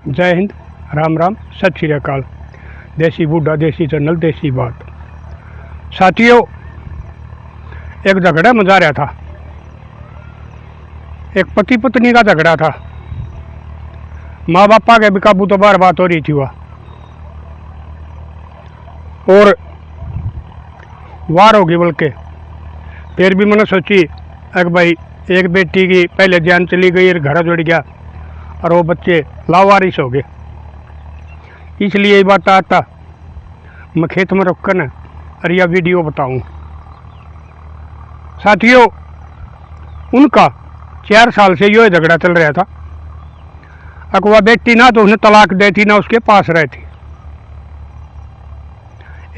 जय हिंद, राम राम, सत श्री अकाल। देसी बूढ़ा देसी चैनल देसी बात। साथियों, एक झगड़ा मचा रहा था। एक पति पत्नी का झगड़ा था। माँ बापा के बेकाबू तो बार बात हो रही थी वह, और वार होगी बल्कि। फिर भी मैंने सोची भाई एक बेटी की पहले जान चली गई और घर जुड़ गया और वो बच्चे लावारिस हो गए, इसलिए ये बात आता मैं खेत में रुककर न और यह वीडियो बताऊं। साथियों, उनका 4 साल से यो झगड़ा चल रहा था। वह बेटी ना तो उन्हें तलाक देती ना उसके पास रहती।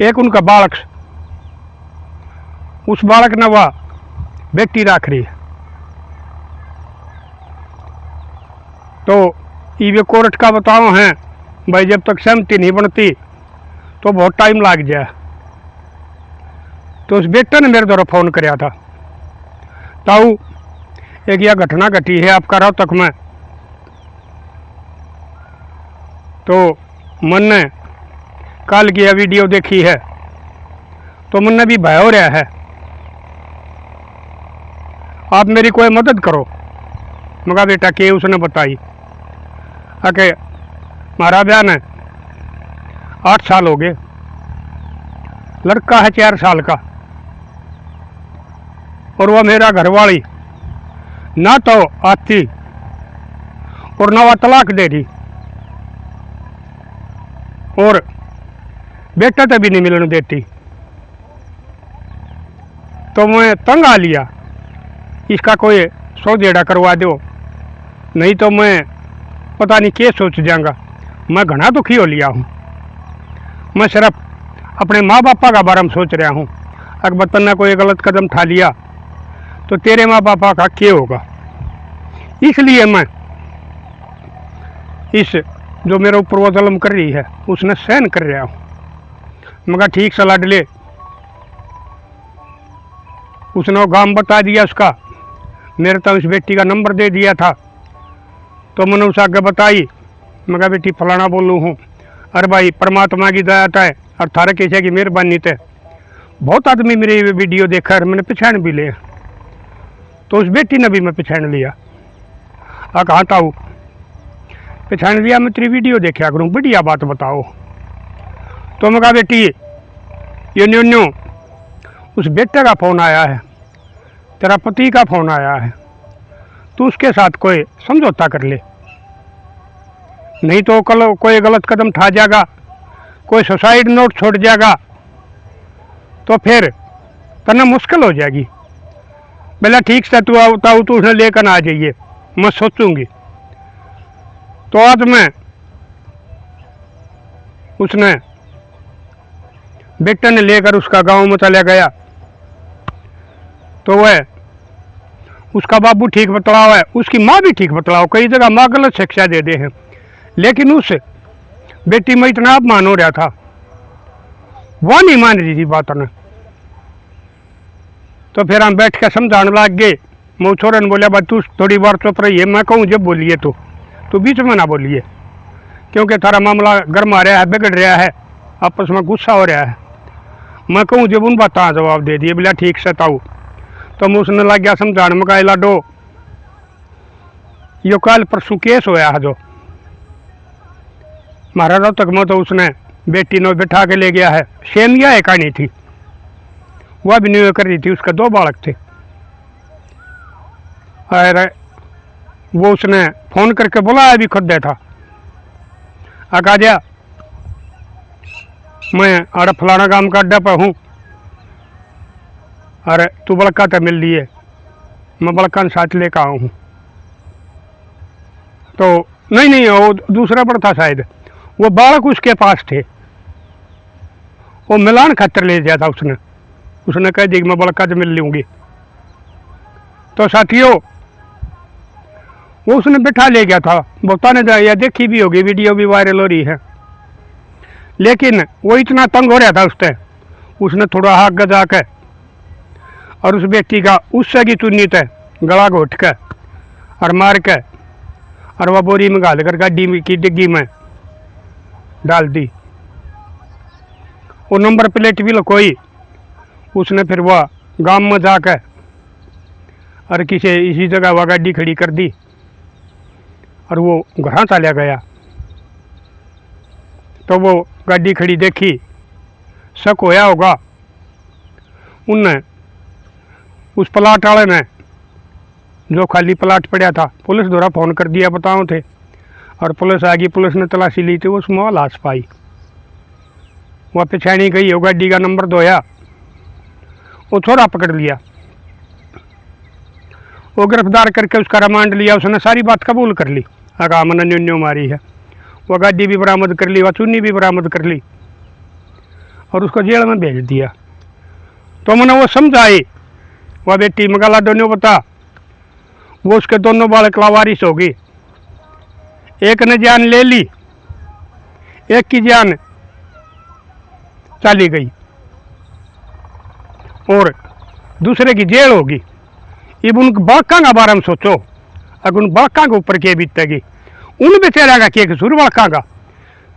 एक उनका बालक, उस बालक ने वह बेटी रख रही है। तो ये कोर्ट का बताओ है भाई, जब तक सहमति नहीं बनती तो बहुत टाइम लग जाए। तो उस बेटे ने मेरे द्वारा फ़ोन कराया था, ताऊ एक यह घटना घटी है आपका रोहतक में। तो मन ने कल की यह वीडियो देखी है तो मन ने भी भय हो रहा है, आप मेरी कोई मदद करो। मगा बेटा के उसने बताई कि हमारा बयान है 8 साल हो गए, लड़का है 4 साल का, और वह मेरा घरवाली ना तो आती और ना वह तलाक दे रही, और बेटा तो भी नहीं मिलने देती। तो मैं तंग आ लिया, इसका कोई सौदेड़ा करवा दो, नहीं तो मैं पता नहीं क्या सोच जाऊंगा। मैं घना दुखी हो लिया हूँ। मैं सिर्फ अपने माँ बापा का बारे में सोच रहा हूँ। अगर बतन ने कोई गलत कदम उठा लिया तो तेरे माँ बापा का क्या होगा। इसलिए मैं इस जो मेरे ऊपर वो जुल्म कर रही है उसने सहन कर रहा हूँ। मगर ठीक से लड़ ले, उसने वो गांव बता दिया उसका, मेरे तो उस बेटी का नंबर दे दिया था। तो मैंने उसे आगे बताई, मगर बेटी फलाना बोलूँ हूँ, अरे भाई परमात्मा की दया है और थारे कैसे की मेहरबानी थे। बहुत आदमी मेरी वीडियो देखा और मैंने पहचान भी लिया। तो उस बेटी ने भी मैं पहचान लिया। कहाँ था हूँ पहचान लिया, मैं तेरी वीडियो देखा करूँ, बढ़िया बात बताओ। तो मैं कहा बेटी ये न्यू उस बेटे का फ़ोन आया है, तेरा पति का फ़ोन आया है, तू उसके साथ कोई समझौता कर ले, नहीं तो कल कोई गलत कदम उठा जाएगा, कोई सुसाइड नोट छोड़ जाएगा तो फिर तन्ना मुश्किल हो जाएगी। बोला ठीक से तू आओ, तू उसे लेकर आ जाइए, मैं सोचूंगी। तो आज मैं उसने बेटे ने लेकर उसका गांव में चला गया। तो वह उसका बाबू ठीक बतलाव है, उसकी माँ भी ठीक बतलाव, कई जगह माँ गलत शिक्षा दे दे हैं, लेकिन उस बेटी में इतना अपमान हो रहा था, वह नहीं मान रही थी बात ने। तो फिर हम बैठ कर समझाने लग गए। मैं छोरे ने बोला भाई तू थोड़ी बार चुप रही है, मैं कहूँ जब बोलिए तो बीच में ना बोलिए, क्योंकि थारा मामला गर्म आ रहा है, बिगड़ रहा है, आपस में गुस्सा हो रहा है। मैं कहूँ जब उन बात जवाब दे दिए। बोला ठीक से ताऊ। तो मैं उसने लग गया समझाने में, कहा लाडो यो कल परसों केस होया है जो हमारा रोहतक में, तो उसने बेटी ने बैठा के ले गया है। सेम यह कहानी थी, वह भी नहीं कर रही थी, उसके 2 बालक थे। और वो उसने फ़ोन करके बुलाया भी खुद था, कहा जा मैं अरे फलाना काम का अड्डा पर हूँ, अरे तू बड़का तो मिल लिए, मैं बड़का साथ लेकर आऊँ हूँ। तो नहीं वो दूसरा पर था शायद, वो बालक उसके पास थे, वो मिलान खातर ले गया था। उसने कह दी कि मैं बड़का तो मिल लूँगी। तो साथियों, वो उसने बैठा ले गया था, बताने जाए, देखी भी होगी, वीडियो भी वायरल हो रही है। लेकिन वो इतना तंग हो रहा था उसने थोड़ा आगे जाकर और उस व्यक्ति का उससे की चुन्नी तय गला घोट के और मार के और वह बोरी में घाल कर गाड़ी की डिग्गी में डाल दी। वो नंबर प्लेट भी लकोई। उसने फिर वह गांव में जाकर और किसी इसी जगह वह गाड़ी खड़ी कर दी और वो घर चला गया। तो वो गाड़ी खड़ी देखी, शक होया होगा उनने उस प्लाट वाले ने, जो खाली प्लाट पड़ा था, पुलिस द्वारा फ़ोन कर दिया बताओ थे। और पुलिस आ गई, पुलिस ने तलाशी ली थी, उसमें वो लाश पाई। वह पिछाड़ी गई, वो गाड़ी का नंबर धोया, वो छोरा पकड़ लिया, वो गिरफ्तार करके उसका रिमांड लिया। उसने सारी बात कबूल कर ली, अगा मैंने न्यून्यो मारी है। वह गाड़ी भी बरामद कर ली, वह चुन्नी भी बरामद कर ली और उसको जेल में भेज दिया। तो मैंने वो समझाई, वह बेटी मगाला दोनों बता, वो उसके दोनों बालक लावारिस होगी। एक ने जान ले ली, एक की जान चली गई और दूसरे की जेल होगी। अब उन बाका का बारे में सोचो, अगर उन बाका के ऊपर क्या बीतेगी, उन बेचारा का क्या कसूर बाका का।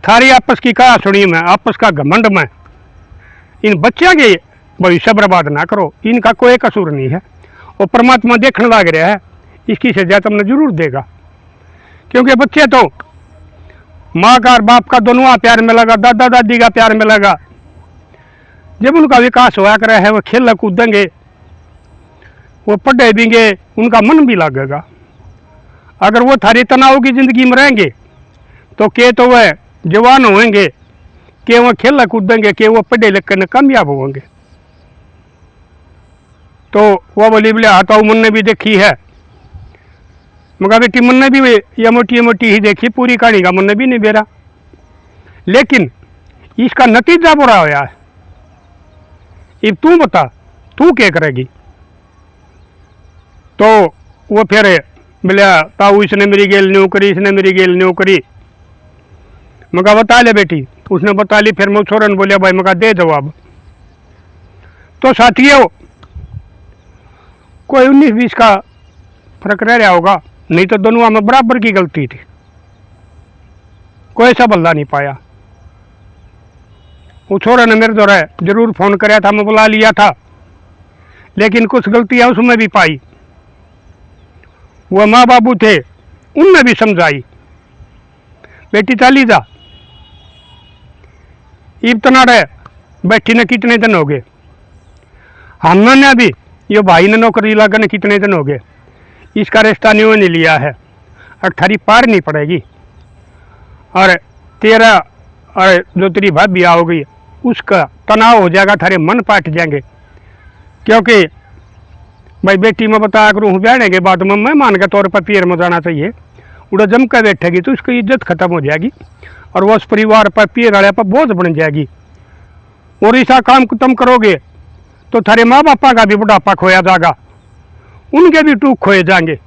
थारी आपस की कहा सुनी में, आपस का घमंड में इन बच्चों के भविष्य बर्बाद ना करो, इनका कोई कसूर नहीं है। और परमात्मा देखने लग रहा है, इसकी सजा तुमने जरूर देगा। क्योंकि बच्चे तो माँ का और बाप का दोनों प्यार मिलेगा, दादा दादी का प्यार मिलेगा। जब उनका विकास होया करे है, वो खेल कूदेंगे, वो पढ़े भीगे, उनका मन भी लगेगा। अगर वो थारी तनाव की जिंदगी में रहेंगे तो के तो वह जवान होंगे, के वो खेल कूदेंगे, के वो पढ़े लिख कर कामयाब होंगे। तो वह बोली बोले हाथाऊ मन ने भी देखी है, मगर बेटी मन ने भी ये मोटी ही देखी, पूरी कहानी का मन ने भी नहीं बेरा। लेकिन इसका नतीजा बुरा होया है। अब तू बता, तू क्या करेगी? तो वो फिर बोलिया ताऊ इसने मेरी गेल न्यू करी, इसने मेरी गेल न्यू करी। मगा बता ले बेटी, उसने बता ली। फिर मैं छोरन बोलिया भाई मगा दे जवाब। तो साथियों, कोई 19-20 का फर्क रह रहा होगा, नहीं तो दोनों में बराबर की गलती थी, कोई ऐसा बल्ला नहीं पाया। वो छोरा ने मेरे द्वारा जरूर फोन कराया था, मैं बुला लिया था, लेकिन कुछ गलतियां उसमें भी पाई। वो माँ बाबू थे, उनने भी समझाई, बेटी चाली जा, इतना रहे बैठी ने कितने दिन हो गए, हमने भी ये भाई ने नौकरी लगने कितने दिन हो गए, इसका रिश्ता न्यू नहीं लिया है, अठारी पार नहीं पड़ेगी। और तेरा और जो तेरी भाभी हो गई, उसका तनाव हो जाएगा, थारे मन पाट जाएंगे। क्योंकि भाई बेटी में बता करूँ ब्याहने के बाद में मेहमान के तौर पर पीर में जाना चाहिए, उड़ा जम कर बैठेगी तो उसकी इज्जत खत्म हो जाएगी और वो उस परिवार पर पीर वाले पर बोझ बन जाएगी। और ऐसा काम तुम करोगे तो थारे माँ बापा का भी बुढ़ापा खोया जाएगा, उनके भी टूक खोए जाएंगे।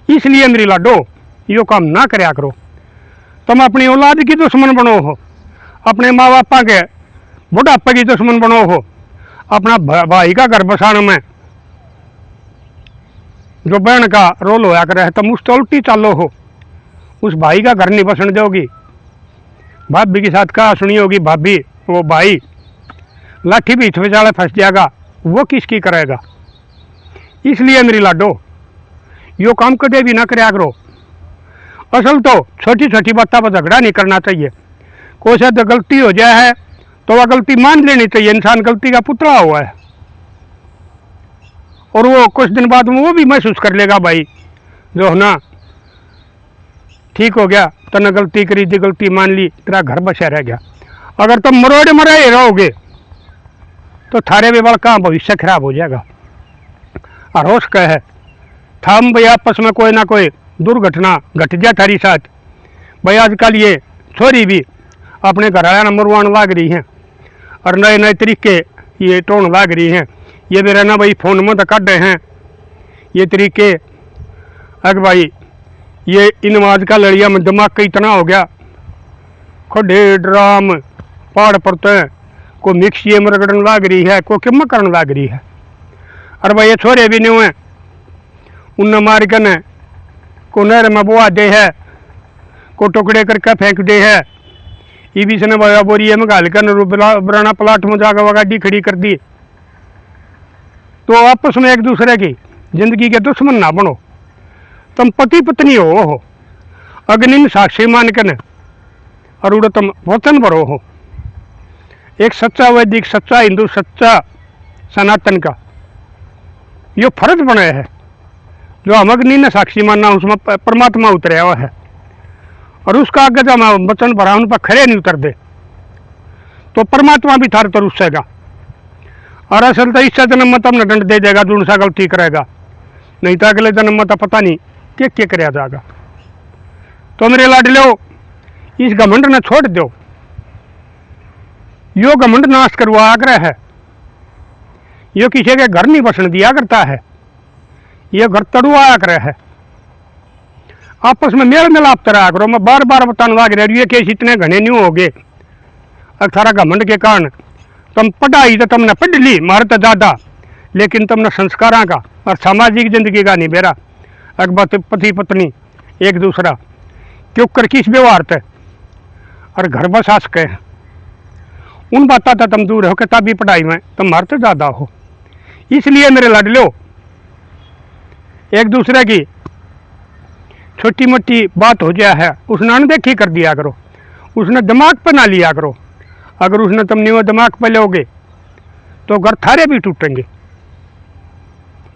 इसलिए मेरी लाडो, यो काम ना करया करो। तुम अपनी औलाद की दुश्मन बनो हो, अपने माँ बापा के बुढ़ापे की दुश्मन बनो हो, अपना भाई का घर बसाने में जो बहन का रोल होया करे तुम उस तो उल्टी चालो हो, उस भाई का घर नहीं बसन दोगी। भाभी के साथ कहा सुनी होगी, भाभी वो भाई लाठी बीच विचाले फंस जाएगा, वो किसकी करेगा। इसलिए मेरी लाडो, यो काम कदे भी ना करया करो। असल तो छोटी छोटी बातों पर झगड़ा नहीं करना चाहिए। कोई से तो गलती हो जाए है तो वह गलती मान लेनी चाहिए, इंसान गलती का पुतला हुआ है। और वो कुछ दिन बाद में वो भी महसूस कर लेगा भाई जो है ना, ठीक हो गया, तने गलती करी थी, गलती मान ली, तेरा घर बचा रह गया। अगर तुम मरोड़े मरे रहोगे तो थारे भी बड़ा भविष्य खराब हो जाएगा। और होश कह है थम भाई आपस में कोई ना कोई दुर्घटना घट जाए थारी साथ। भाई आजकल ये छोरी भी अपने घर आया मरवान लाग रही हैं और नए नए तरीके ये टोन लाग रही हैं। ये भी रहना भाई फ़ोन में तो काट रहे हैं ये तरीके। अग भाई ये इन आजकल लड़िया में दिमाग का इतना हो गया, खड्डे ड्राम पहाड़ पड़ते, को मिक्सी में रगड़न लाग रही है, को किम करन लाग रही है। और भाई ये छोरे भी नहीं हुए, उनने मार के न को नहर में बोआ दे है, को टुकड़े करके फेंक दे है। ये भी सने बोया बोरिए में घाल कर पुराना प्लाट में जाकर वो गाड़ी खड़ी कर दी। तो आपस में एक दूसरे की जिंदगी के दुश्मन ना बनो। तुम पति पत्नी हो, अग्नि साक्षी मान कर और उड़ो तुम वचन भरो हो। एक सच्चा वैदिक, सच्चा हिंदू, सच्चा सनातन का यो फर्ज बने है। जो हम अग्नि ने साक्षी मानना, उसमें परमात्मा उतरया हुआ है और उसका आगे जब हम वचन भरा उन पर खड़े नहीं उतर दे तो परमात्मा भी थारे तर उससेगा। और असल तो इस जन्म में तुमने दंड दे देगा जो सा गलती करेगा, नहीं तो अगले जन्म में तो पता नहीं क्या कराया जाएगा। तो मेरे लाडलो इस घमंड ने छोड़ दो। यो घमंड नाश करवा आग्रह है। यो किसी के घर नहीं बसने दिया करता है, ये घर तड़ुआ आग्रह है। आपस में मेल मिलाप करा करो। मैं बार बार बताने लग रहा ये केस इतने घने नहीं हो गए अठारह घमंड के कारण। तुम पढ़ाई तो तुमने पढ़ ली, मार तो ज़्यादा, लेकिन तुमने संस्कारों का और सामाजिक जिंदगी का नहीं बेरा। अकबर पति पत्नी एक दूसरा क्यों कर किस व्यवहार थे और घर बसा सके उन बातों तो तुम दूर हो कि तभी पढ़ाई में तुम मारते ज़्यादा हो। इसलिए मेरे लाडलो एक दूसरे की छोटी मोटी बात हो जाए है उसने अनदेखी कर दिया करो, उसने दिमाग पर ना लिया करो। अगर उसने तुम नहीं वो दिमाग पर लोगे तो घर थारे भी टूटेंगे।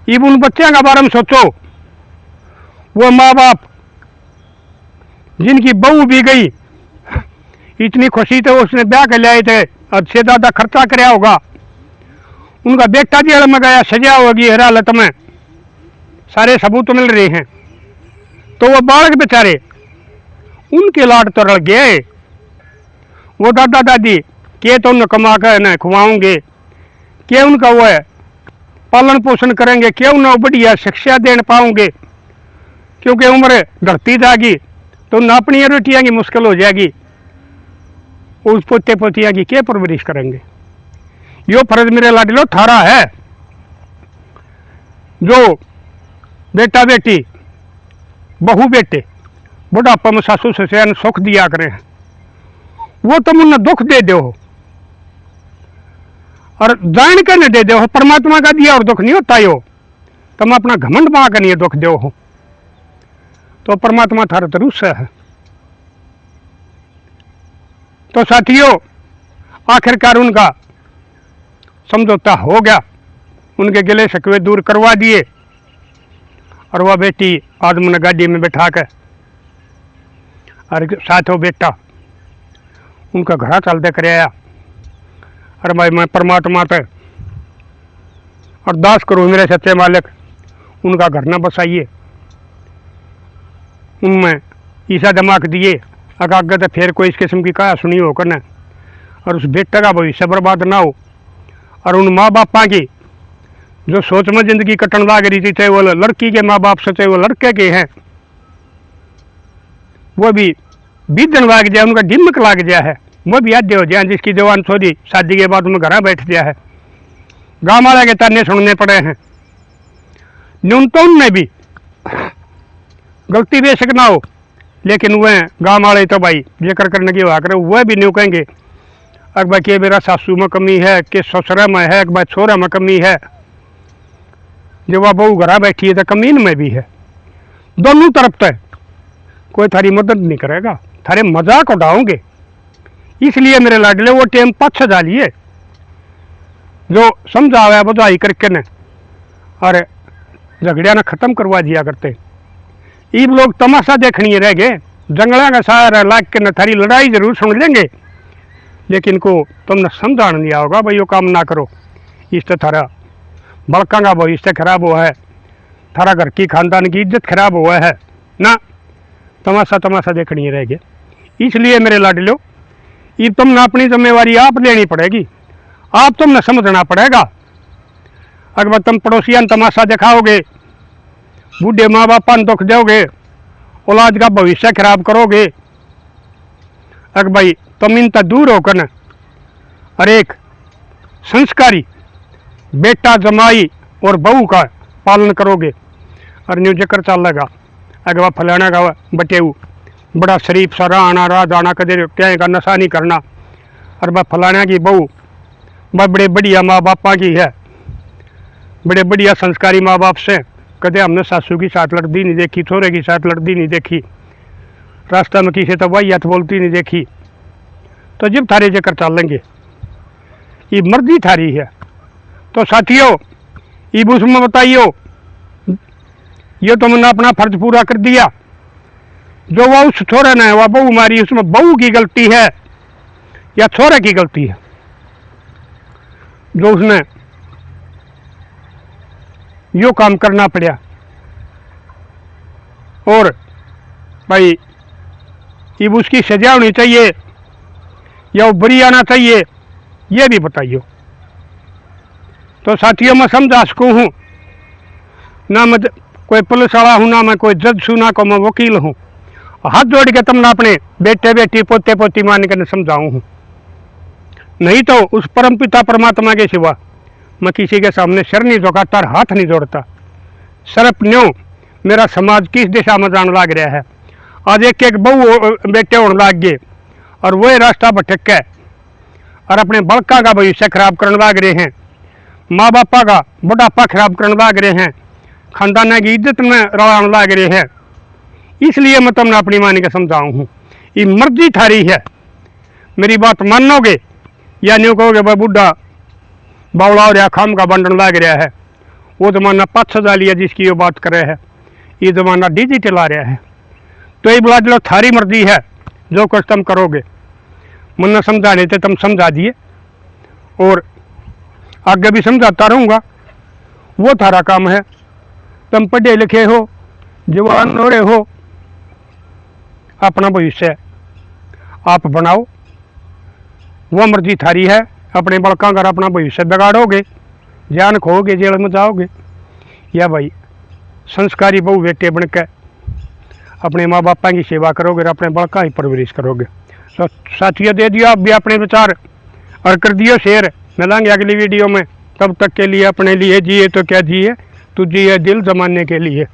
इब उन बच्चों का बारे में सोचो, वो माँ बाप जिनकी बहू भी गई, इतनी खुशी तो उसने ब्याह कर लाए थे और से ज़्यादा खर्चा कराया होगा। उनका बेटा जेल में गया, सजा होगी हर हालत में, सारे सबूत मिल रहे हैं। तो वो बालक बेचारे उनके लाड तो रल गए। वो दादा दादी के तो उन्हें कमा कर न खुआओगे, के उनका वो है पालन पोषण करेंगे, के उन्हें बढ़िया शिक्षा दे पाओगे, क्योंकि उम्र धरती जाएगी तो उन्हें अपनी रोटियाँ की मुश्किल हो जाएगी। उस पोते पोतिया की क्या परवरिश करेंगे। यो फर्ज मेरे लाडलो थारा है। जो बेटा बेटी बहू बेटे बुढ़ापा में सासू ससुर सुख दिया करें, वो तुम उन्हें दुख दे दो और जान कर न दे दो। परमात्मा का दिया और दुख नहीं होता यो, तुम अपना घमंड बना कर नहीं दुख दो हो तो परमात्मा थारे तो रुस्सा है। तो साथियों आखिरकार उनका समझौता हो गया, उनके गिले शिकवे दूर करवा दिए और वह बेटी आदमी ने गाड़ी में बैठा कर और साथ हो बेटा उनका घर चलते कराया। अरे भाई मैं परमात्मा से अरदास करूँ मेरे सच्चे मालिक उनका घर न बसाइए, उनमें ईसा दिमाग दिए आगे तो फिर कोई इस किस्म की कहा सुनी हो कर न, और उस बेटे का भविष्य बर्बाद ना हो। और उन माँ बापा की जो सोच में जिंदगी कटन लाग रही थी, चाहे वो लड़की के माँ बाप से चाहे वो लड़के के हैं, वो भी बीतन लाग जाए, उनका दिमक लाग जाए है, वो भी याद हो जाए। जिसकी जवान छोरी शादी के बाद में घर बैठ गया है, गाँव वाले के ताने सुनने पड़े हैं। न्यूनतम में भी गलती बेशक ना हो, लेकिन वह गाँव वाले तो भाई जिक्र करने की हुआ करे, वह भी नहीं कहेंगे अगर भाई के मेरा सासू में कमी है, के ससुरा में है, एक भाई छोरा में कमी है। जब वह बहू घर बैठी है तो कमीन में भी है। दोनों तरफ तो कोई थारी मदद नहीं करेगा, थारे मजाक उड़ाओगे। इसलिए मेरे लाडले वो टेम पक्ष डालिए जो समझावे बधाई करके न और झगड़िया न खत्म करवा दिया करते। ईब लोग तमाशा देखनी रह गए, जंगला का सारा लाग के न थारी लड़ाई जरूर सुन लेंगे, लेकिन को तुमने समझाना नहीं आओगा भाई यो काम ना करो, इससे थारा बड़का का भविष्य खराब हुआ है, थारा घर की खानदान की इज्जत खराब हुआ है ना। तमाशा तमाशा देखनी रह गए। इसलिए मेरे लाडलो ये तुमने अपनी जिम्मेवारी आप लेनी पड़ेगी, आप तुमने समझना पड़ेगा। अगर तुम पड़ोसिया तमाशा दिखाओगे, बूढ़े माँ बापा दुख दोगे, औलाद का भविष्य खराब करोगे, अगर भाई तुम इन तक दूर होकर न और एक संस्कारी बेटा जमाई और बहू का पालन करोगे और न्यू जिक्र चलेगा अगवा फलाना का बटेऊ बड़ा शरीफ सा आना राह जाना कदे क्या का नशा नहीं करना। और वह फलाना की बहू वह बड़े बढ़िया माँ बापा की है, बड़े बढ़िया संस्कारी माँ बाप से। कदे हमने सासू की साथ लड़ती नहीं देखी, छोरे की साथ लड़ती नहीं देखी, रास्ता में किसी तो वही हथ बोलती नहीं देखी। तो जब थारे चक्कर चलेंगे ये मर्जी थारी है। तो साथियों इब उसमें बताइयो, ये तो मैंने अपना फर्ज पूरा कर दिया। जो वह उस छोरे ने वह बहू मारी, उसमें बहू की गलती है या छोरे की गलती है? जो उसने यो काम करना पड़ा। और भाई इब उसकी सजा होनी चाहिए या वो बरी आना चाहिए, ये भी बताइए। तो साथियों मैं समझा सकूँ हूँ ना, मैं कोई पुलिस वाला हूँ, ना मैं कोई जज हूँ, ना को मैं वकील हूँ। हाथ जोड़ के तुमने अपने बेटे बेटी पोते पोती मान कर समझाऊँ हूँ। नहीं तो उस परम पिता परमात्मा के सिवा मैं किसी के सामने सिर नहीं झुकाता और हाथ नहीं जोड़ता। सिर्फ न्यों मेरा समाज किस दिशा में जाने लग रहा है। आज एक एक बहू बेटे होने लग गए और वही रास्ता भटक के और अपने बड़का का भविष्य खराब करने लग रहे हैं, माँ बापा का बुढ़ापा खराब करने लग रहे हैं, खानदान की इज्जत में रलाने लग रहे हैं। इसलिए मैं तुमने अपनी मानी के समझाऊँ हूँ। ये मर्जी थारी है, मेरी बात मानोगे या नहीं कहोगे भाई बुढ़ा बावला और या खाम का बंडन लग रहा है। वो ज़माना 5 लिया जिसकी ये बात कर रहे हैं, ये ज़माना डिजिटल आ रहा है। तो ये बुला लो थारी मर्जी है, जो कुछ तुम करोगे। मुन्ना समझाने थे तुम समझा दिए और आगे भी समझाता रहूँगा, वो थारा काम है। तुम पढ़े लिखे हो, जवान हो रहे हो, अपना भविष्य आप बनाओ, वह मर्जी थारी है। अपने बड़का कर अपना भविष्य बिगाड़ोगे, जान खोगे, जेल में जाओगे, या भाई संस्कारी बहु बेटे बन के अपने माँ बापा की सेवा करोगे और अपने बड़का ही परवरिश करोगे। तो साथियों दे दियो आप भी अपने विचार और कर दियो शेयर। मिलेंगे अगली वीडियो में, तब तक के लिए अपने लिए जिए तो क्या जिए, तू जिए दिल जमाने के लिए।